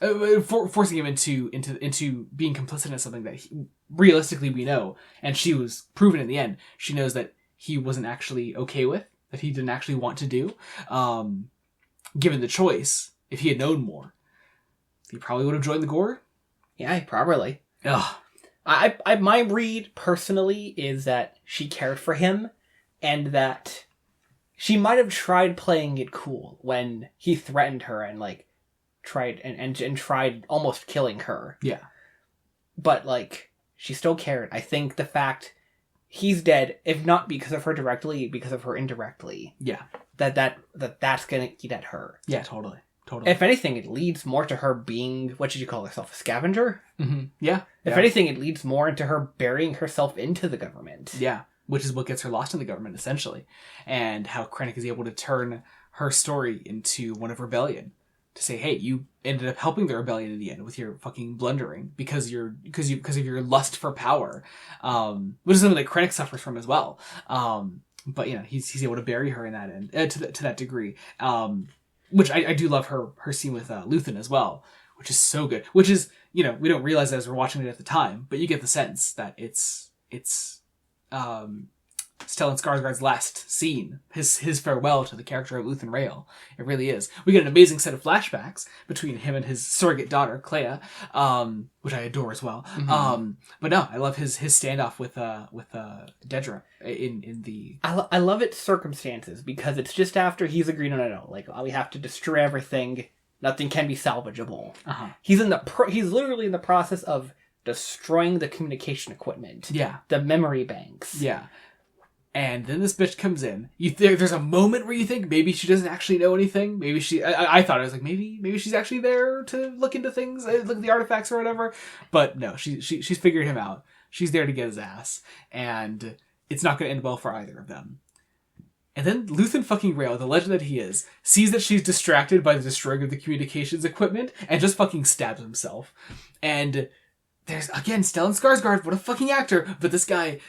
forcing him into being complicit in something that realistically we know. And she was proven in the end. She knows that he wasn't actually okay with, that he didn't actually want to do. Given the choice, if he had known more, he probably would have joined the Gore. Yeah, probably. Ugh. My read personally is that she cared for him, and that she might have tried playing it cool when he threatened her and tried almost killing her. Yeah. But she still cared. I think the fact he's dead, if not because of her directly, because of her indirectly. Yeah. That's gonna eat at her. Yeah, totally. If anything, it leads more to her being, what did you call herself, a scavenger? Mm-hmm. Yeah. If anything, it leads more into her burying herself into the government. Yeah, which is what gets her lost in the government, essentially. And how Krennic is able to turn her story into one of rebellion. To say, hey, you ended up helping the rebellion in the end with your fucking blundering because of your lust for power, which is something that Krennic suffers from as well. But he's able to bury her in that end to that degree. Which I do love her scene with Luthen as well, which is so good. Which is we don't realize it as we're watching it at the time, but you get the sense that it's Stellan Skarsgård's last scene, his farewell to the character of Luthen Rael. It really is. We get an amazing set of flashbacks between him and his surrogate daughter, Clea, which I adore as well. Mm-hmm. But no, I love his standoff with Dedra in the... I love its circumstances, because it's just after he's agreed on it. We have to destroy everything. Nothing can be salvageable. Uh-huh. He's literally in the process of destroying the communication equipment. Yeah. The memory banks. Yeah. And then this bitch comes in. There's a moment where you think maybe she doesn't actually know anything. Maybe I thought, I was like, maybe she's actually there to look into things, look at the artifacts or whatever. But no, she's figured him out. She's there to get his ass. And it's not going to end well for either of them. And then Luthen fucking Rael, the legend that he is, sees that she's distracted by the destroying of the communications equipment and just fucking stabs himself. And there's, again, Stellan Skarsgård, what a fucking actor. But this guy,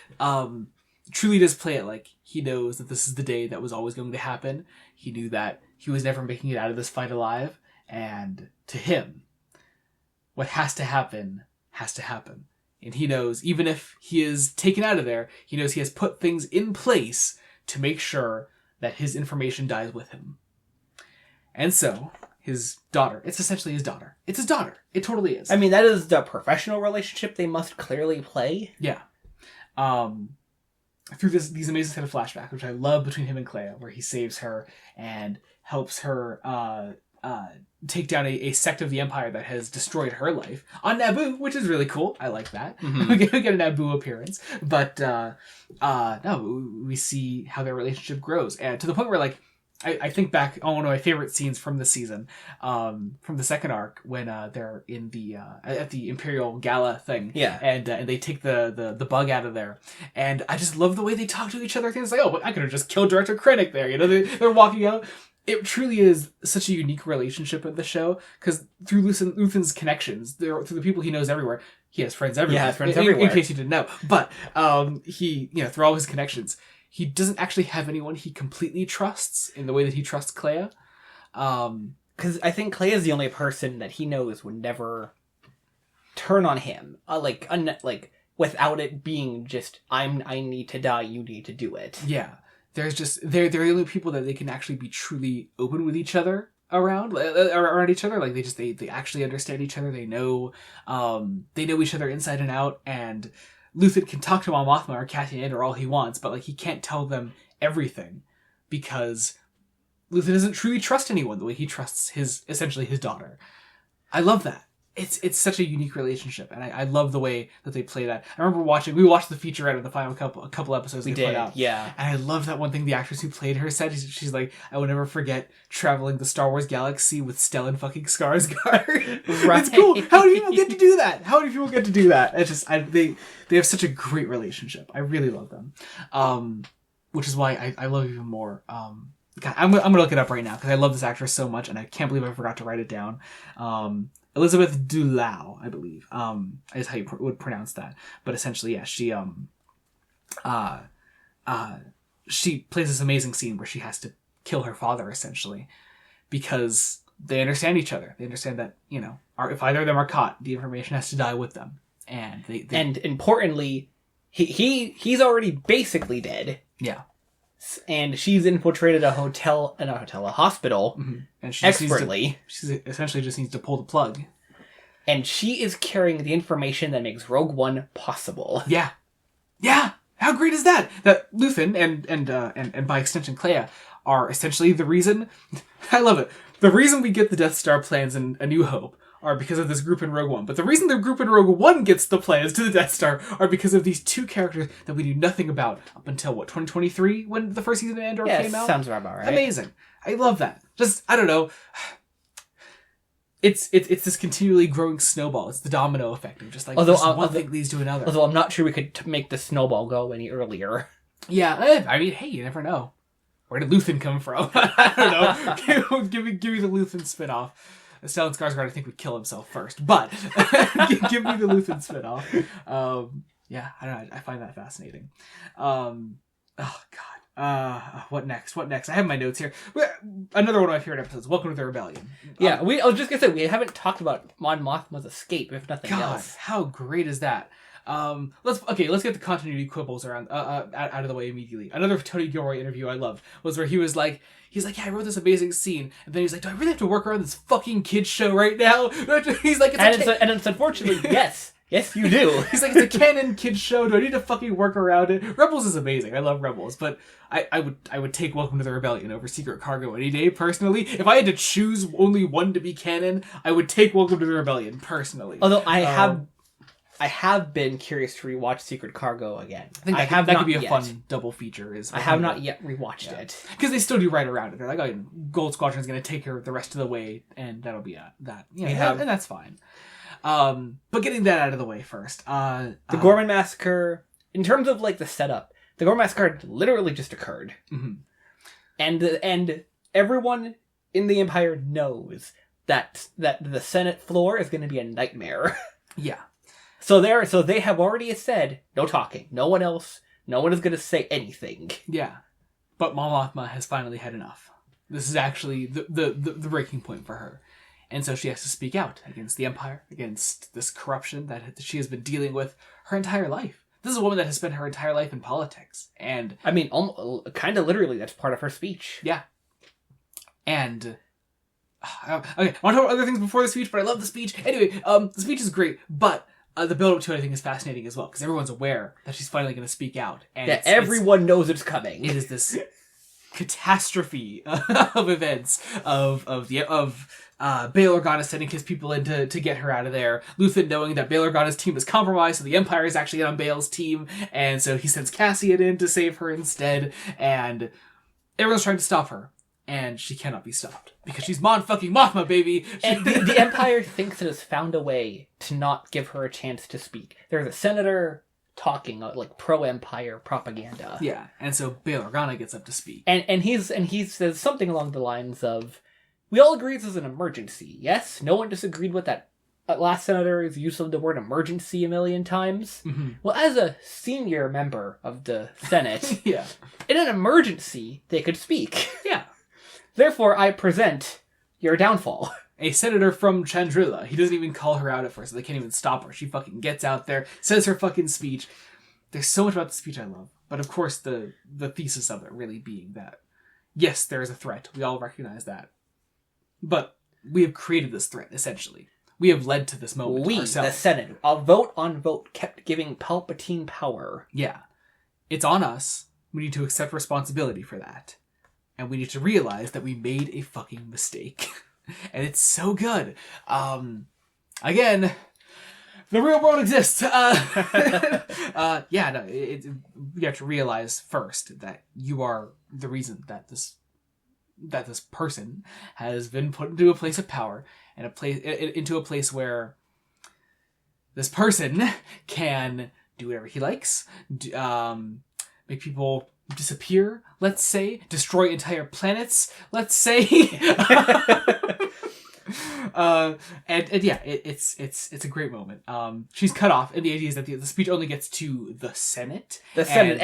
truly does play it like he knows that this is the day that was always going to happen. He knew that he was never making it out of this fight alive. And to him, what has to happen And he knows, even if he is taken out of there, he knows he has put things in place to make sure that his information dies with him. And so, his daughter, it's essentially his daughter. It's his daughter. It totally is. I mean, that is the professional relationship they must clearly play. Yeah. Through these amazing set of flashbacks, which I love, between him and Clea, where he saves her and helps her take down a sect of the Empire that has destroyed her life on Naboo, which is really cool. I like that. Mm-hmm. We get a Naboo appearance, but no, we see how their relationship grows, and to the point where, like, I think back on one of my favorite scenes from the season, from the second arc, when they're in the at the Imperial Gala thing, Yeah, and they take the bug out of there, and I just love the way they talk to each other. Things like, oh, but I could have just killed Director Krennic there. You know, they're walking out. It truly is such a unique relationship in the show, because through Luthen's connections, through the people he knows everywhere, he has friends everywhere. Yeah, friends everywhere. In case you didn't know, but he, you know, through all his connections, he doesn't actually have anyone he completely trusts in the way that he trusts Clea. Because I think Clea is the only person that he knows would never turn on him, like without it being just I need to die, you need to do it. Yeah. There's just they're the only people that they can actually be truly open with each other around each other. Like they actually understand each other. They know each other inside and out. And Luthen can talk to Mon Mothma or Cassian Andor all he wants, but like he can't tell them everything because Luthen doesn't truly trust anyone the way he trusts essentially his daughter. I love that. It's such a unique relationship, and I love the way that they play that. I remember we watched the featurette of the final couple episodes they put out. Yeah. And I love that one thing the actress who played her said. She's like, I will never forget traveling the Star Wars galaxy with Stellan fucking Skarsgård. Right. It's cool. How many people get to do that? It's just, they have such a great relationship. I really love them. Which is why I love even more. God, I'm gonna look it up right now because I love this actress so much, and I can't believe I forgot to write it down. Elizabeth Dulau, I believe, is how you would pronounce that. But essentially, yeah, she plays this amazing scene where she has to kill her father, essentially, because they understand each other. They understand that, you know, if either of them are caught, the information has to die with them. And and importantly, he's already basically dead. Yeah. And she's infiltrated a hospital, Mm-hmm. And she expertly. She essentially just needs to pull the plug. And she is carrying the information that makes Rogue One possible. Yeah. Yeah! How great is that? That Luthen and by extension Clea are essentially the reason... I love it. The reason we get the Death Star plans in A New Hope are because of this group in Rogue One. But the reason the group in Rogue One gets the plans to the Death Star are because of these two characters that we knew nothing about up until, 2023, when the first season of Andor came out? Sounds about right. Amazing. I love that. Just, I don't know. It's this continually growing snowball. It's the domino effect of just like, one thing leads to another. Although I'm not sure we could make the snowball go any earlier. Yeah, I mean, hey, you never know. Where did Luthen come from? I don't know. give me the Luthen spinoff. Stellan Skarsgård, I think, would kill himself first, but give me the Luthen spinoff. Yeah, I don't know. I find that fascinating. Oh God. What next? I have my notes here. Another one of my favorite episodes. Welcome to the Rebellion. Yeah, I was just gonna say we haven't talked about Mon Mothma's escape, if nothing else. How great is that? Let's get the continuity quibbles around out of the way immediately. Another Tony Gilroy interview I loved was where he's like, yeah, I wrote this amazing scene, and then he's like, do I really have to work around this fucking kids show right now? He's like, it's unfortunately yes. Yes, you do. He's like, it's a canon kids show. Do I need to fucking work around it? Rebels is amazing. I love Rebels, but I would take Welcome to the Rebellion over Secret Cargo any day, personally. If I had to choose only one to be canon, I would take Welcome to the Rebellion, personally. Although I have been curious to rewatch Secret Cargo again. I think that could be a fun double feature. I have not yet rewatched it. Because they still do right around it. They're like, oh, Gold Squadron's going to take her the rest of the way, and that'll be that. You know, and that's fine. But getting that out of the way first. The Gorman Massacre, in terms of like the setup, the Gorman Massacre literally just occurred. Mm-hmm. And everyone in the Empire knows that the Senate floor is going to be a nightmare. Yeah. So they have already said, no talking. No one is going to say anything. Yeah. But Mon Mothma has finally had enough. This is actually the breaking point for her. And so she has to speak out against the Empire, against this corruption that she has been dealing with her entire life. This is a woman that has spent her entire life in politics. And I mean, kind of literally, that's part of her speech. Yeah. And okay, I want to talk about other things before the speech, but I love the speech. Anyway, the speech is great, but the build-up to it, I think, is fascinating as well, because everyone's aware that she's finally going to speak out. And everyone knows it's coming. It is this catastrophe of events of Bail Organa sending his people in to get her out of there. Luthen knowing that Bail Organa's team is compromised, so the Empire is actually on Bail's team, and so he sends Cassian in to save her instead, and everyone's trying to stop her. And she cannot be stopped. Because she's fucking Mothma, baby! And the Empire thinks it has found a way to not give her a chance to speak. There's a senator talking, like, pro-Empire propaganda. Yeah, and so Bail Organa gets up to speak. And he says something along the lines of, we all agree this is an emergency, yes? No one disagreed with that last senator's use of the word emergency a million times? Mm-hmm. Well, as a senior member of the Senate, yeah, in an emergency, they could speak. Yeah. Therefore, I present your downfall. A senator from Chandrila. He doesn't even call her out at first, so they can't even stop her. She fucking gets out there, says her fucking speech. There's so much about the speech I love. But of course, the thesis of it really being that, yes, there is a threat. We all recognize that. But we have created this threat, essentially. We have led to this moment ourselves. The Senate, a vote on vote, kept giving Palpatine power. Yeah. It's on us. We need to accept responsibility for that. And we need to realize that we made a fucking mistake. And it's so good. Again, the real world exists. You have to realize first that you are the reason that this person has been put into a place of power and into a place where this person can do whatever he likes, make people disappear, let's say, destroy entire planets, let's say. It's a great moment. She's cut off, and the idea is that the speech only gets to the Senate. The Senate,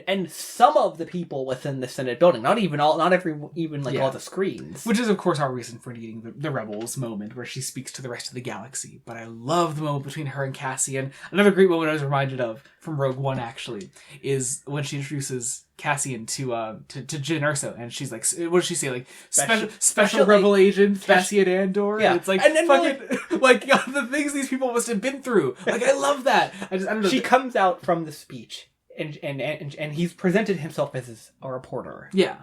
and some of the people within the Senate building, not all the screens. Which is, of course, our reason for needing the Rebels moment, where she speaks to the rest of the galaxy. But I love the moment between her and Cassian. Another great moment I was reminded of from Rogue One, actually, is when she introduces Cassian to Jyn Erso, and she's like, what does she say? Like, special rebel agent Cassian Andor? Yeah. And it's like, and then fucking, like, the things these people must have been through. Like, I love that. I don't know. She comes out from the speech, and he's presented himself as a reporter. Yeah.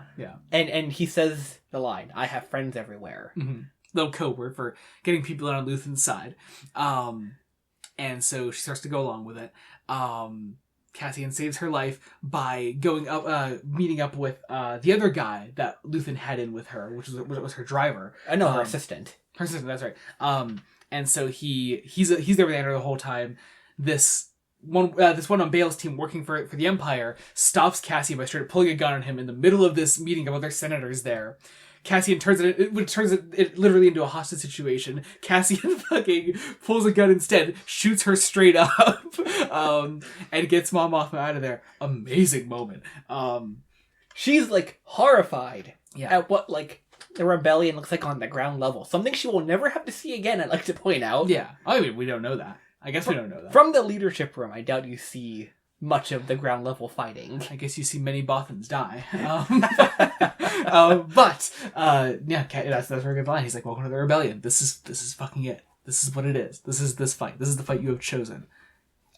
And he says the line, I have friends everywhere. Mm-hmm. Little code word for getting people on Luthen's side. And so she starts to go along with it. Cassian saves her life by going up, meeting up with the other guy that Luthen had in with her, which was her driver. No, her assistant. Her assistant, that's right. And so he's there with Andor the whole time. This one on Bail's team working for the Empire stops Cassian by straight up pulling a gun on him in the middle of this meeting of other senators there. Cassian turns it literally into a hostage situation. Cassian fucking pulls a gun instead, shoots her straight up, and gets Mon Mothma out of there. Amazing moment. She's like horrified at what like the rebellion looks like on the ground level. Something she will never have to see again, I'd like to point out. Yeah. I mean, we don't know that. I guess we don't know that. From the leadership room, I doubt you see much of the ground level fighting. I guess you see many Bothans die. That's a very good line. He's like, welcome to the rebellion. This is fucking it. This is what it is. This is this fight. This is the fight you have chosen.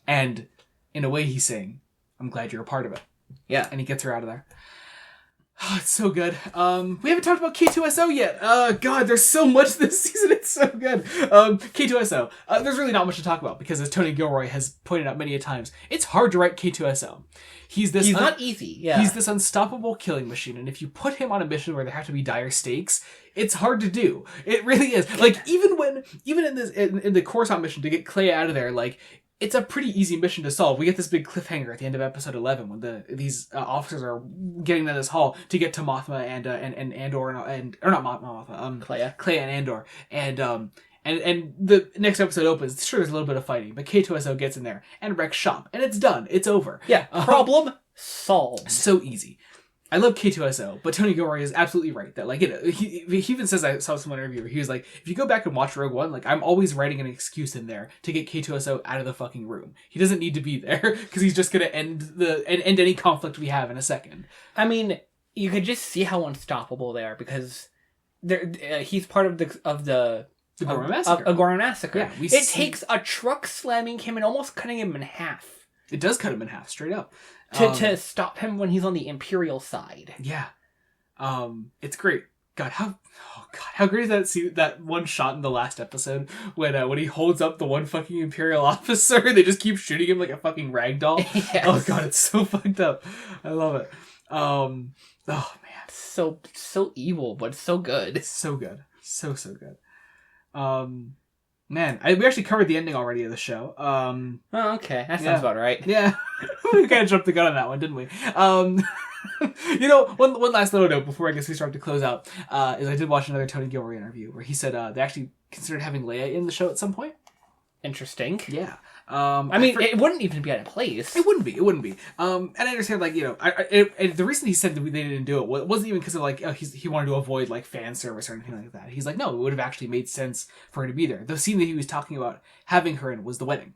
And in a way he's saying, I'm glad you're a part of it. Yeah. And he gets her out of there. Oh, it's so good. We haven't talked about K2SO yet. God, there's so much this season. It's so good. K2SO. There's really not much to talk about because, as Tony Gilroy has pointed out many a times, it's hard to write K2SO. He's not easy. Yeah. He's this unstoppable killing machine, and if you put him on a mission where there have to be dire stakes, it's hard to do. It really is. Like even in the Coruscant mission to get Clea out of there, like. It's a pretty easy mission to solve. We get this big cliffhanger at the end of episode 11 when these officers are getting to this hall to get to Mothma and Andor or not Mothma, Clea and Andor, and the next episode opens. Sure, there's a little bit of fighting, but K2SO gets in there and wrecks shop, and it's done. It's over. Yeah, problem solved. So easy. I love K2SO, but Tony Gilroy is absolutely right that like he even says, I saw someone interview where he was like, if you go back and watch Rogue One, like I'm always writing an excuse in there to get K2SO out of the fucking room. He doesn't need to be there because he's just gonna end any conflict we have in a second. I mean, you could just see how unstoppable they are because he's part of the Gorman Massacre. A Gorman Massacre. Yeah, it takes a truck slamming him and almost cutting him in half. It does cut him in half, straight up. To stop him when he's on the Imperial side. Yeah. It's great. How great is that one shot in the last episode when he holds up the one fucking Imperial officer and they just keep shooting him like a fucking ragdoll? Yes. Oh god, it's so fucked up. I love it. Oh man. So evil, but so good. It's so good. So good. Man, we actually covered the ending already of the show. Oh, okay. That sounds about right. Yeah. We kind of jumped the gun on that one, didn't we? One last little note before I guess we start to close out, is I did watch another Tony Gilroy interview where he said they actually considered having Leia in the show at some point. Interesting. Yeah. It wouldn't even be out of place. It wouldn't be. And I understand, like, the reason he said that they didn't do it wasn't even because of, like, he wanted to avoid, like, fan service or anything like that. He's like, no, it would have actually made sense for her to be there. The scene that he was talking about having her in was the wedding.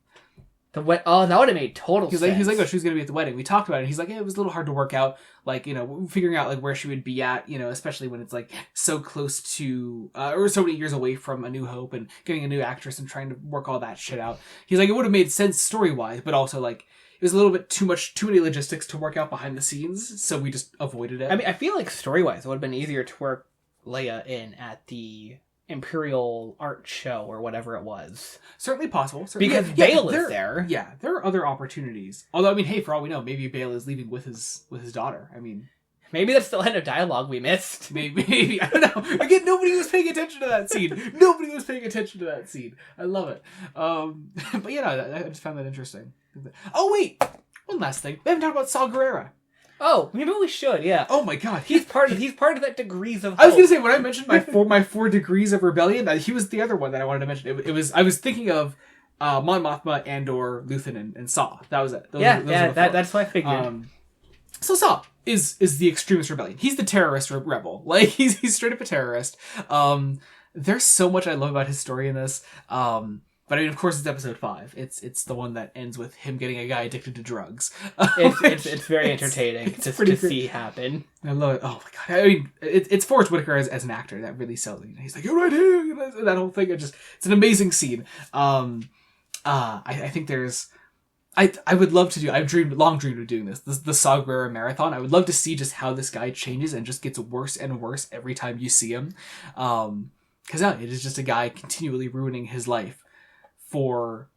That would have made total sense. He's like, oh, she was going to be at the wedding. We talked about it. He's like, it was a little hard to work out, like, figuring out, like, where she would be at, especially when it's, like, so close to, or so many years away from A New Hope and getting a new actress and trying to work all that shit out. He's like, it would have made sense story-wise, but also, like, it was a little bit too many logistics to work out behind the scenes, so we just avoided it. I mean, I feel like story-wise, it would have been easier to work Leia in at the Imperial art show or whatever it was. Certainly possible. Because Bail is there. Yeah, there are other opportunities. Although, I mean, hey, for all we know, maybe Bail is leaving with his daughter. I mean, maybe that's the line of dialogue we missed. Maybe. I don't know. Again, nobody was paying attention to that scene. I love it. But I just found that interesting. Oh, wait! One last thing. We haven't talked about Saw Gerrera. Oh, maybe we should, yeah. Oh my god. He's part of that degrees of hope. I was going to say, when I mentioned my four degrees of rebellion, he was the other one that I wanted to mention. I was thinking of Mon Mothma, Andor, Luthen, and Saw. That was it. That's what I figured. So Saw is the extremist rebellion. He's the terrorist rebel. Like, he's straight up a terrorist. There's so much I love about his story in this. But I mean, of course, it's episode 5. It's the one that ends with him getting a guy addicted to drugs. It's very entertaining to see happen. I love it. Oh my god! I mean, it's Forrest Whitaker as an actor that really sells it. He's like, "You're right here," that whole thing. It's an amazing scene. I think there's. I would love to do. I've long dreamed of doing this. The Saw Gerrera marathon. I would love to see just how this guy changes and just gets worse and worse every time you see him. Because it is just a guy continually ruining his life for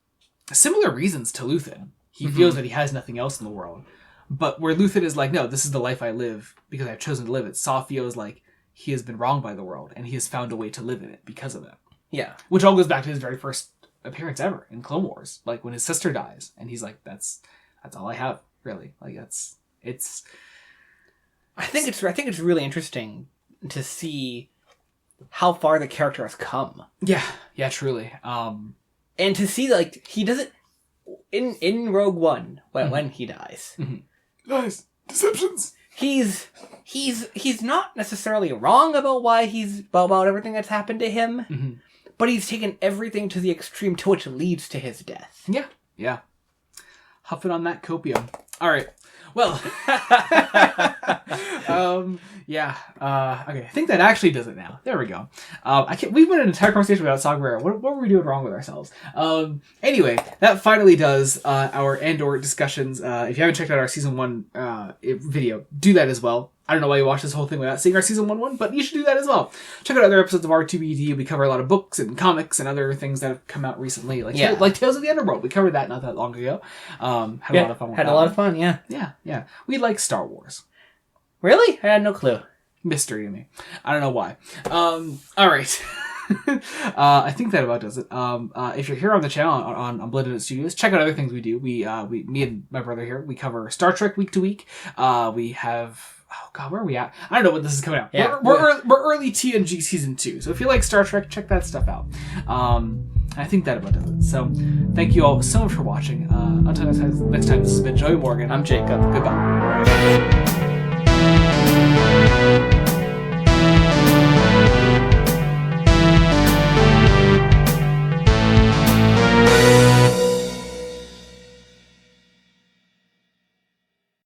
similar reasons to Luthen. He feels that he has nothing else in the world. But where Luthen is like, no, this is the life I live because I've chosen to live it. Saw feels like he has been wronged by the world and he has found a way to live in it because of it. Yeah. Which all goes back to his very first appearance ever in Clone Wars. Like when his sister dies and he's like, that's all I have, really. Like it's I think it's really interesting to see how far the character has come. Yeah, truly. And to see, like, he doesn't... In Rogue One, when he dies... Nice. Deceptions! He's not necessarily wrong about about everything that's happened to him, but he's taken everything to the extreme to which leads to his death. Yeah. Huffing on that copium. Alright. Well, okay. I think that actually does it now. There we go. We went an entire conversation about Saw Gerrera. What were we doing wrong with ourselves? Anyway, that finally does our Andor discussions. If you haven't checked out our season 1 video, do that as well. I don't know why you watched this whole thing without seeing our season 1, but you should do that as well. Check out other episodes of R2-BD. We cover a lot of books and comics and other things that have come out recently, like Tales of the Underworld. We covered that not that long ago. Had a lot of fun with that. Had a lot of fun, yeah. Yeah. We like Star Wars. Really? I had no clue. Mystery to me. I don't know why. All right. I think that about does it. If you're here on the channel on Blended Studios, check out other things we do. Me and my brother here, we cover Star Trek week to week. We have... Oh god, where are we at? I don't know when this is coming out. Yeah, we're early TNG season 2, so if you like Star Trek, check that stuff out. I think that about does it. So, thank you all so much for watching. Until next time, this has been Joey Morgan. I'm Jacob. Goodbye.